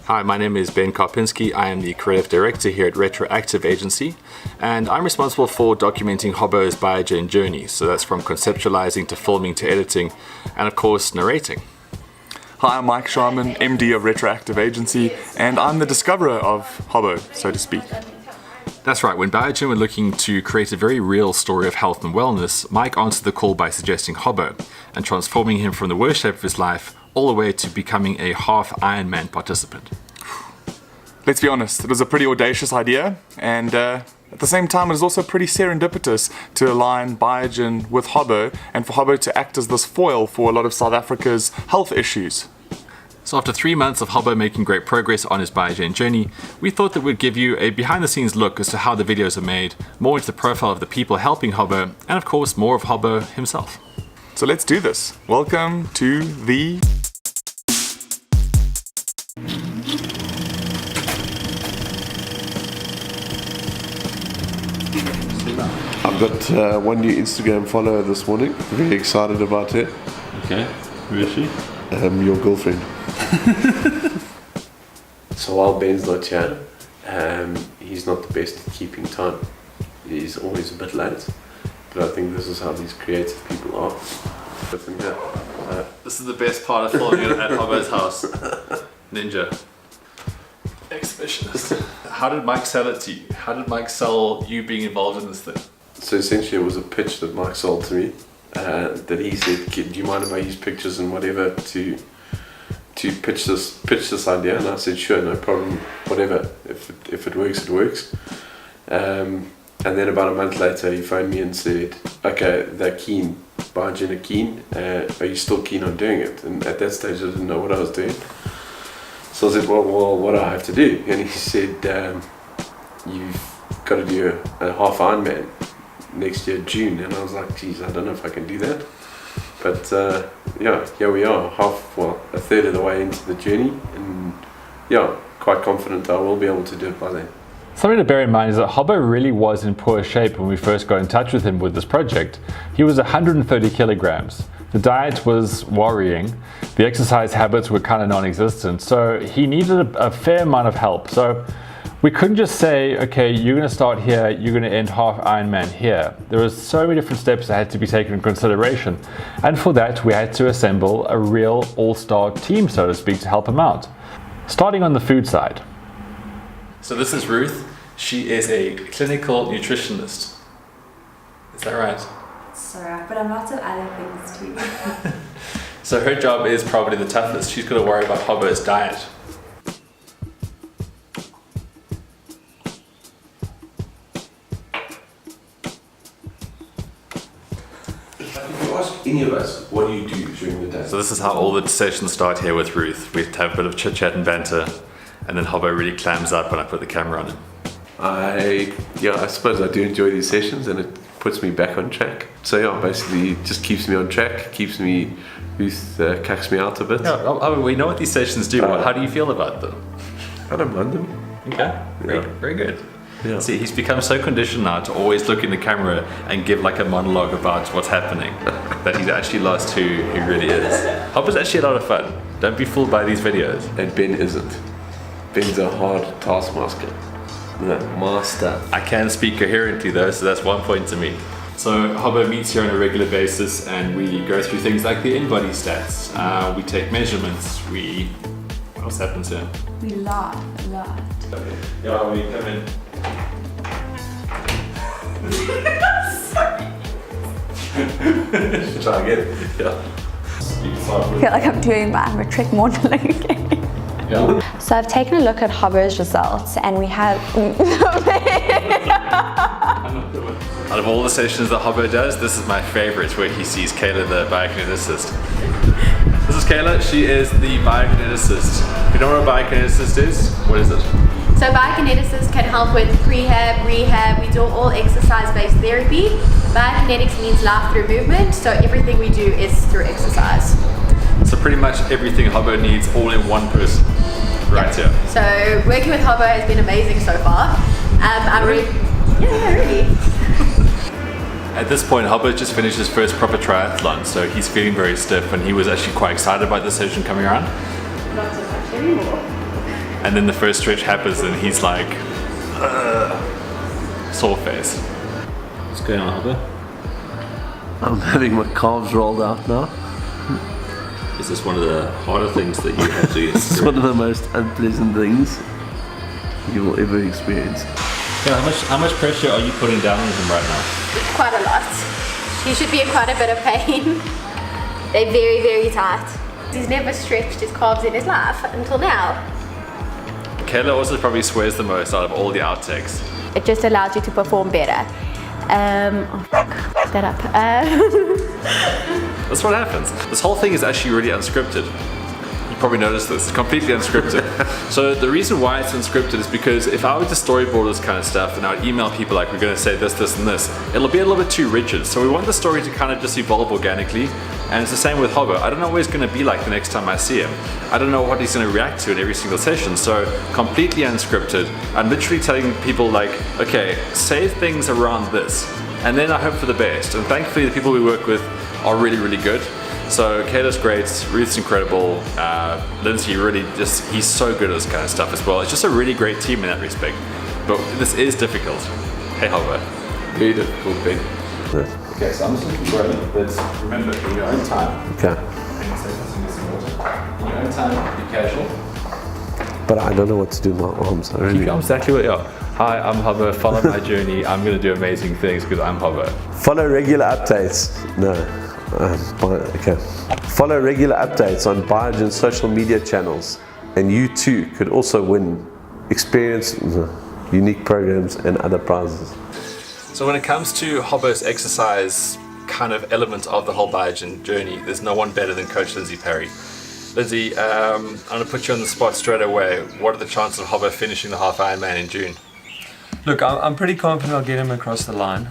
Hi, my name is Ben Karpinski. I am the Creative Director here at Retroactive Agency, and I'm responsible for documenting Hobbo's Biogen journey. So that's from conceptualizing to filming to editing, and of course, narrating. Hi, I'm Mike Sharman, MD of Retroactive Agency, and I'm the discoverer of Hobbo, so to speak. That's right, when Biogen were looking to create a very real story of health and wellness, Mike answered the call by suggesting Hobbo and transforming him from the worst shape of his life all the way to becoming a half Ironman participant. Let's be honest, it was a pretty audacious idea, and at the same time it was also pretty serendipitous to align Biogen with Hobbo and for Hobbo to act as this foil for a lot of South Africa's health issues. So after 3 months of Hobbo making great progress on his Biogen journey, we thought that we'd give you a behind-the-scenes look as to how the videos are made, more into the profile of the people helping Hobbo, and of course more of Hobbo himself. So let's do this. Welcome to the... I've got one new Instagram follower this morning. Very excited about it. Okay, who is she? Your girlfriend. So while Ben's not here, he's not the best at keeping time. He's always a bit late, but I think this is how these creative people are. This is the best part of filming at Hobbo's house. Ninja. Exhibitionist. How did Mike sell it to you? How did Mike sell you being involved in this thing? So essentially it was a pitch that Mike sold to me, that he said, "Kid, do you mind if I use pictures and whatever to pitch this idea?" And I said, "Sure, no problem, whatever. If it works, it works." And then about a month later, he phoned me and said, "Okay, they're keen. Biogen are keen. Are you still keen on doing it?" And at that stage, I didn't know what I was doing. So I said, "Well, what do I have to do?" And he said, "You've got to do a half Ironman next year, June." And I was like, "Geez, I don't know if I can do that." But yeah, here we are, a third of the way into the journey, and yeah, quite confident I will be able to do it by then. Something to bear in mind is that Hobbo really was in poor shape when we first got in touch with him with this project. He was 130 kilograms. The diet was worrying. The exercise habits were kind of non-existent. So he needed a fair amount of help. So we couldn't just say, okay, you're going to start here, you're going to end half Ironman here. There were so many different steps that had to be taken into consideration. And for that, we had to assemble a real all-star team, so to speak, to help him out. Starting on the food side. So this is Ruth. She is a clinical nutritionist. Is that right? Sorry, but I'm lots of other things too. So her job is probably the toughest. She's got to worry about Hobbo's diet. If you ask any of us, what do you do during the day? So this is how all the sessions start here with Ruth. We have a bit of chit chat and banter, and then Hobbo really clams up when I put the camera on him. I suppose I do enjoy these sessions, and it puts me back on track. So yeah, basically it just keeps me on track, cacks me out a bit. Yeah, we know what these sessions do. How do you feel about them? I don't mind them. Okay, very good. Yeah. See, he's become so conditioned now to always look in the camera and give like a monologue about what's happening that he's actually lost who he really is. Hobbo's actually a lot of fun. Don't be fooled by these videos. And Ben isn't. Ben's a hard taskmaster. Master. I can speak coherently though, so that's one point to me. So Hobbo meets here on a regular basis and we go through things like the in-body stats. We take measurements. What else happens here? We laugh a lot. Yeah, when you come in. Sorry. Try again. Yeah. I feel like I'm doing my matric modeling again. Yeah. So I've taken a look at Hobbo's results and we have... Out of all the sessions that Hobbo does, this is my favorite, where he sees Kayla, the biokineticist. This is Kayla, she is the biokineticist. If you know what a biokineticist is, what is it? So biokineticists can help with prehab, rehab. We do all exercise-based therapy. Biokinetics means life through movement, so everything we do is through exercise. So pretty much everything Hobbo needs all in one person, right here. So working with Hobbo has been amazing so far. Really. At this point, Hobbo just finished his first proper triathlon, so he's feeling very stiff, and he was actually quite excited about this session coming around. Not so much anymore. and then the first stretch happens and he's like, sore face. What's going on, Hobbo? I'm having my calves rolled out now. Is this one of the harder things that you have to get It's through? one of the most unpleasant things you will ever experience. Yeah, how much pressure are you putting down on him right now? Quite a lot. He should be in quite a bit of pain. They're very, very tight. He's never stretched his calves in his life until now. Kayla also probably swears the most out of all the outtakes. It just allows you to perform better. Oh fuck, that up. That's what happens. This whole thing is actually really unscripted. You probably noticed this. It's completely unscripted. So the reason why it's unscripted is because if I were to storyboard this kind of stuff and I would email people like, we're going to say this, this, and this, it'll be a little bit too rigid. So we want the story to kind of just evolve organically. And it's the same with Hobbo. I don't know what he's going to be like the next time I see him. I don't know what he's going to react to in every single session. So completely unscripted. I'm literally telling people like, okay, say things around this. And then I hope for the best. And thankfully the people we work with are really, really good. So Kayla's great, Ruth's incredible, Lindsay really he's so good at this kind of stuff as well. It's just a really great team in that respect. But this is difficult. Hey Hobbo. Very difficult, Ben. Okay, so I'm just looking for a little bit, remember, in your own time. Okay. In your own time, be casual. But I don't know what to do with my arms. I really Exactly what you are. Hi, I'm Hobbo, follow my journey. I'm going to do amazing things because I'm Hobbo. Follow regular updates. No. Okay. Follow regular updates on Biogen social media channels, and you too could also win experience, unique programs, and other prizes. So when it comes to Hobbo's exercise kind of element of the whole Biogen journey, there's no one better than Coach Lindsay Perry. Lindsay, I'm going to put you on the spot straight away. What are the chances of Hobbo finishing the half Ironman in June? Look, I'm pretty confident I'll get him across the line.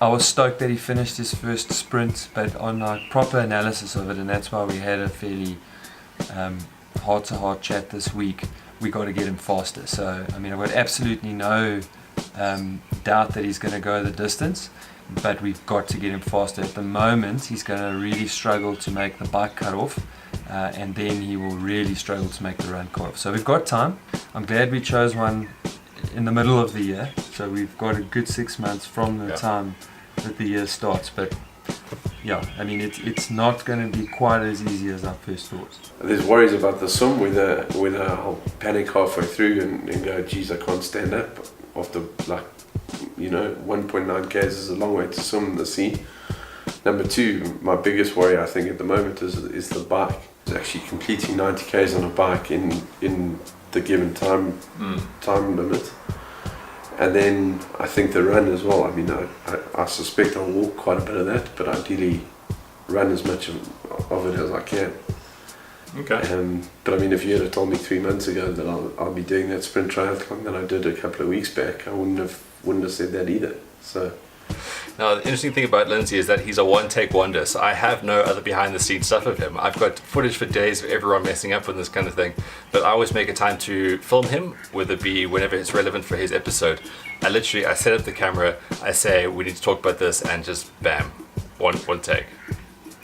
I was stoked that he finished his first sprint, but on our proper analysis of it, and that's why we had a fairly heart-to-heart chat this week, we got to get him faster. So, I mean, I've got absolutely no doubt that he's going to go the distance, but we've got to get him faster. At the moment, he's going to really struggle to make the bike cut off, and then he will really struggle to make the run cut off. So we've got time. I'm glad we chose one in the middle of the year, so we've got a good 6 months from the time that the year starts. But yeah, I mean, it's not going to be quite as easy as I first thought. There's worries about the sum whether I'll panic halfway through and go, geez, I can't stand up after 1.9 k's is a long way to swim in the sea. Number two, my biggest worry I think at the moment is the bike. It's actually completing 90 k's on a bike in the given time limit. And then I think the run as well. I mean, I suspect I'll walk quite a bit of that, but ideally run as much of it as I can. Okay. But I mean, if you had told me 3 months ago that I'll be doing that sprint triathlon that I did a couple of weeks back, I wouldn't have said that either. So. Now, the interesting thing about Lindsay is that he's a one-take wonder, so I have no other behind-the-scenes stuff of him. I've got footage for days of everyone messing up with this kind of thing, but I always make a time to film him, whether it be whenever it's relevant for his episode. I set up the camera, I say, we need to talk about this, and just bam, one take.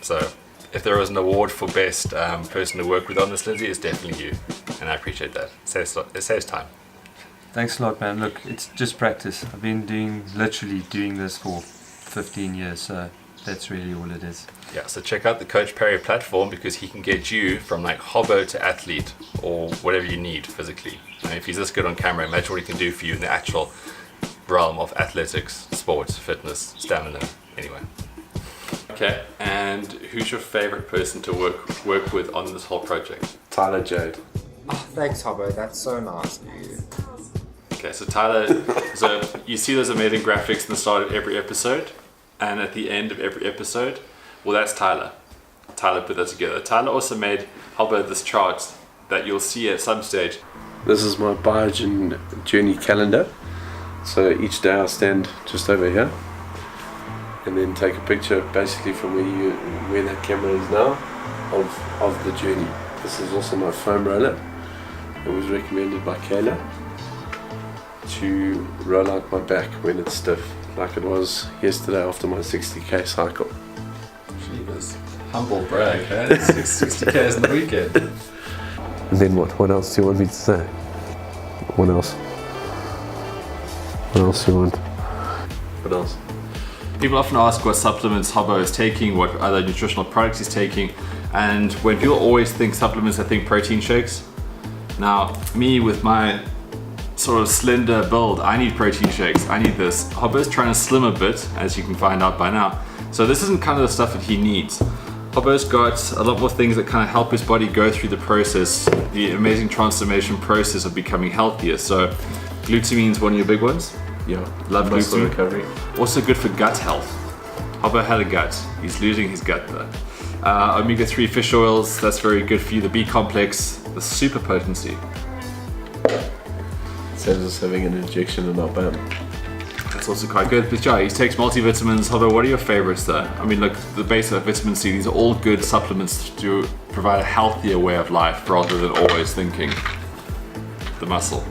So, if there was an award for best person to work with on this, Lindsay, it's definitely you, and I appreciate that. It saves time. Thanks a lot, man. Look, it's just practice. I've been literally doing this for 15 years, so that's really all it is. Yeah, so check out the Coach Perry platform because he can get you from like Hobbo to athlete or whatever you need physically. I mean, if he's this good on camera, imagine what he can do for you in the actual realm of athletics, sports, fitness, stamina, anyway. Okay, and who's your favorite person to work with on this whole project? Tyler Jade. Oh, thanks, Hobbo. That's so nice of you. Okay, so Tyler, so you see those amazing graphics in the start of every episode and at the end of every episode? Well, that's Tyler. Tyler put that together. Tyler also made Hobbo this chart that you'll see at some stage. This is my Biogen journey calendar. So each day I'll stand just over here and then take a picture basically from where that camera is now of the journey. This is also my foam roller. It was recommended by Kayla to roll out my back when it's stiff, like it was yesterday after my 60k cycle. Jeez, humble brag, eh? 60k's in the weekend. And then what? What else do you want me to say? What else? What else do you want? What else? People often ask what supplements Hobbo is taking, what other nutritional products he's taking, and when people always think supplements, I think protein shakes. Now, me with my sort of slender build, I need protein shakes, I need this. Hobbo's trying to slim a bit, as you can find out by now. So this isn't kind of the stuff that he needs. Hobbo's got a lot more things that kind of help his body go through the process, the amazing transformation process of becoming healthier. So glutamine's one of your big ones. Yeah. Love muscle gluten. recovery. Also good for gut health. Hobbo had a gut. He's losing his gut though. Omega-3 fish oils, that's very good for you. The B complex, the super potency. Saves us having an injection in our bum. That's also quite good. But yeah, he takes multivitamins. Hobbo, what are your favorites though? I mean, look, the base of vitamin C, these are all good supplements to provide a healthier way of life rather than always thinking the muscle.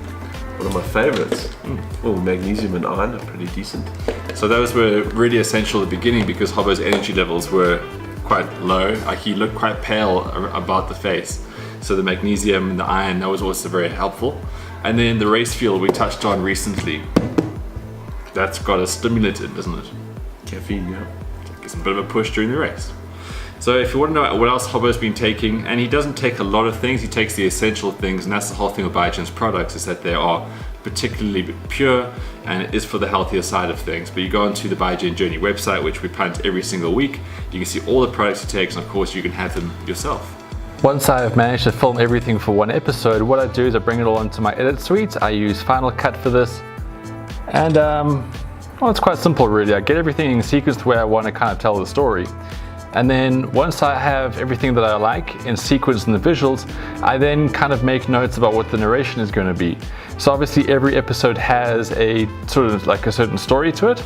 One of my favorites. Well, magnesium and iron are pretty decent. So those were really essential at the beginning because Hobbo's energy levels were quite low. Like he looked quite pale about the face. So the magnesium and the iron, that was also very helpful. And then the race fuel we touched on recently. That's got a stimulant in, doesn't it? Caffeine, yeah. Gives him a bit of a push during the race. So if you want to know what else Hobbo's been taking, and he doesn't take a lot of things, he takes the essential things, and that's the whole thing with Biogen's products, is that they are particularly pure and it is for the healthier side of things. But you go onto the Biogen Journey website, which we punt every single week, you can see all the products he takes, and of course you can have them yourself. Once I've managed to film everything for one episode, what I do is I bring it all onto my edit suite. I use Final Cut for this. And well, it's quite simple really. I get everything in sequence the way I want to kind of tell the story. And then once I have everything that I like in sequence in the visuals, I then kind of make notes about what the narration is going to be. So obviously every episode has a sort of like a certain story to it.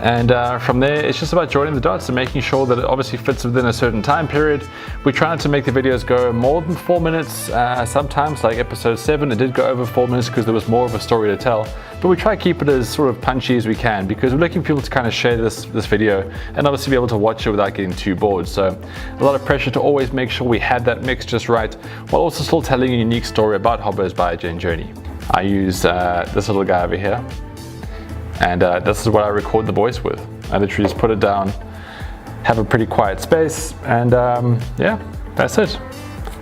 And from there, it's just about joining the dots and making sure that it obviously fits within a certain time period. We try not to make the videos go more than 4 minutes. Sometimes, like episode 7, it did go over 4 minutes because there was more of a story to tell. But we try to keep it as sort of punchy as we can because we're looking for people to kind of share this video and obviously be able to watch it without getting too bored. So a lot of pressure to always make sure we had that mix just right, while also still telling a unique story about Hobbo's Biogen journey. I use this little guy over here. And this is what I record the voice with. I literally just put it down, have a pretty quiet space, and yeah, that's it.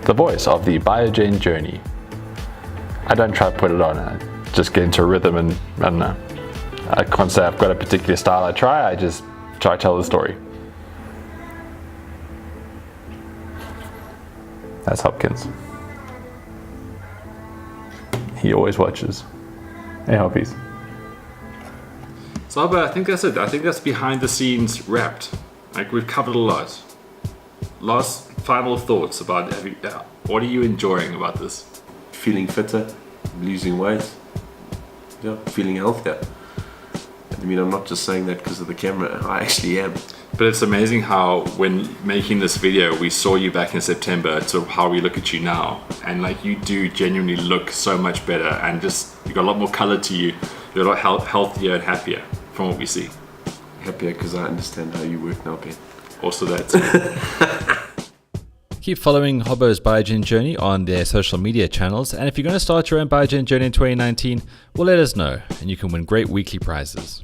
The voice of the Biogen journey. I don't try to put it on, I just get into a rhythm and I don't know. I can't say I've got a particular style I try, I just try to tell the story. That's Hopkins. He always watches. Hey Hoppies. So but I think that's it. I think that's behind the scenes wrapped. Like we've covered a lot. Last final thoughts about what are you enjoying about this? Feeling fitter, losing weight, yeah, feeling healthier. I mean, I'm not just saying that because of the camera, I actually am. But it's amazing how when making this video, we saw you back in September to how we look at you now. And like you do genuinely look so much better and just, you got a lot more color to you. You're a lot healthier and happier from what we see. Happier because I understand how you work now, Ben. Also that. Keep following Hobbo's Biogen journey on their social media channels. And if you're going to start your own Biogen journey in 2019, well, let us know and you can win great weekly prizes.